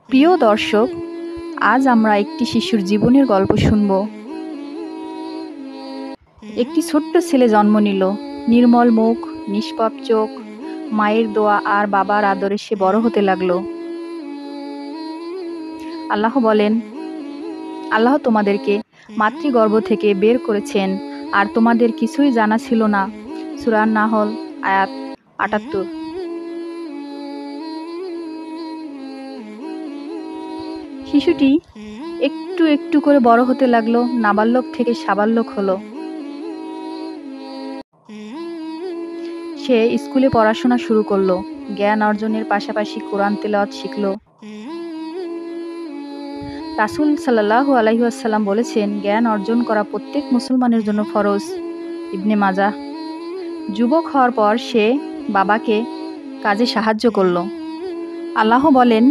প্রিয় দর্শক, আজ আমরা একটি শিশুর জীবনের গল্প শুনব। একটি ছোট্ট ছেলে জন্ম নিল। নির্মল মুখ, নিষ্পাপ চোখ, মায়ের দোয়া আর বাবার আদরে সে বড় হতে লাগলো। আল্লাহ বলেন, আল্লাহ তোমাদেরকে মাতৃগর্ভ থেকে বের করেছেন আর তোমাদের কিছুই জানা ছিল না। সূরা নাহল আয়াত ৭৮। শিশুটি একটু একটু করে বড় হতে লাগলো, নাবালক থেকে সাবালক হলো। সে স্কুলে পড়াশোনা শুরু করলো, জ্ঞান অর্জনের পাশাপাশি কোরআন তেলাওয়াত শিখলো। রাসূল সাল্লাল্লাহু আলাইহি ওয়াসাল্লাম বলেছেন, জ্ঞান অর্জন করা প্রত্যেক মুসলমানের জন্য ফরজ। ইবনে মাজাহ। যুবক হওয়ার পর সে বাবাকে কাজে সাহায্য করলো। আল্লাহ বলেন,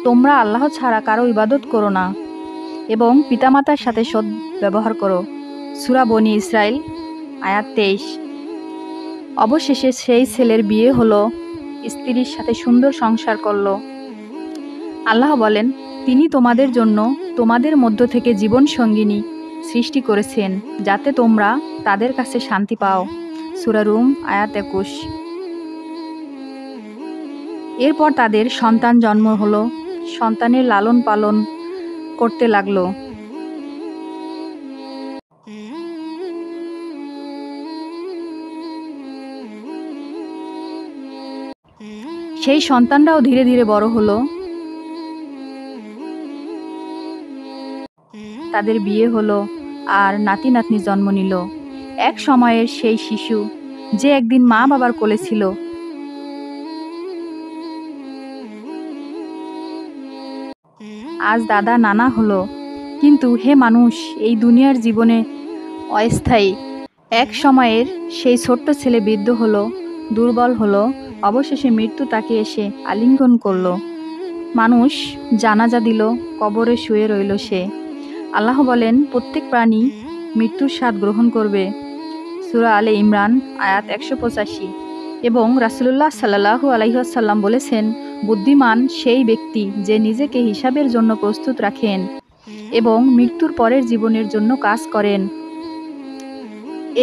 তোমরা আল্লাহ ছাড়া কারো ইবাদত করো না এবং পিতামাতার সাথে সৎ ব্যবহার করো। সূরা বনী ইসরাইল আয়াত ২৩। অবশেষে সেই ছেলের বিয়ে হলো, স্ত্রীর সাথে সুন্দর সংসার করলো। আল্লাহ বলেন, তিনি তোমাদের জন্য তোমাদের মধ্য থেকে জীবন সঙ্গিনী সৃষ্টি করেছেন যাতে তোমরা তাদের কাছে শান্তি পাও। সূরা রুম আয়াত ২১। এরপর তাদের সন্তান জন্ম হলো। সন্তানের লালন পালন করতে লাগলো। সেই সন্তানরাও ধীরে ধীরে বড় হলো। তাদের বিয়ে হলো আর নাতি নাতনি জন্ম নিল। এক সময়ের সেই শিশু যে একদিন মা বাবার কোলে ছিল, আজ দাদা নানা হলো। কিন্তু হে মানুষ, এই দুনিয়ার জীবনে অস্থায়ী। এক সময়ের সেই ছোট্ট ছেলে বৃদ্ধ হলো, দুর্বল হলো। অবশেষে মৃত্যু তাকে এসে আলিঙ্গন করলো। মানুষ জানাজা দিল, কবরে শুয়ে রইল সে। আল্লাহ বলেন, প্রত্যেক প্রাণী মৃত্যুর স্বাদ গ্রহণ করবে। সূরা আলে ইমরান আয়াত ১৮৫। এবং রাসূলুল্লাহ সাল্লাল্লাহু আলাইহি ওয়াসাল্লাম বলেছেন, বুদ্ধিমান সেই ব্যক্তি যে নিজেকে হিসাবের জন্য প্রস্তুত রাখেন এবং মৃত্যুর পরের জীবনের জন্য কাজ করেন।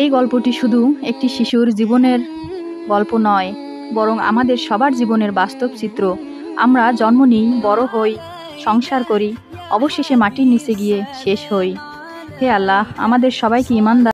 এই গল্পটি শুধু একটি শিশুর জীবনের গল্প নয়, বরং আমাদের সবার জীবনের বাস্তব চিত্র। আমরা জন্ম নিই, বড় হই, সংসার করি, অবশেষে মাটির নিচে গিয়ে শেষ হই। হে আল্লাহ, আমাদের সবাইকে ঈমান দান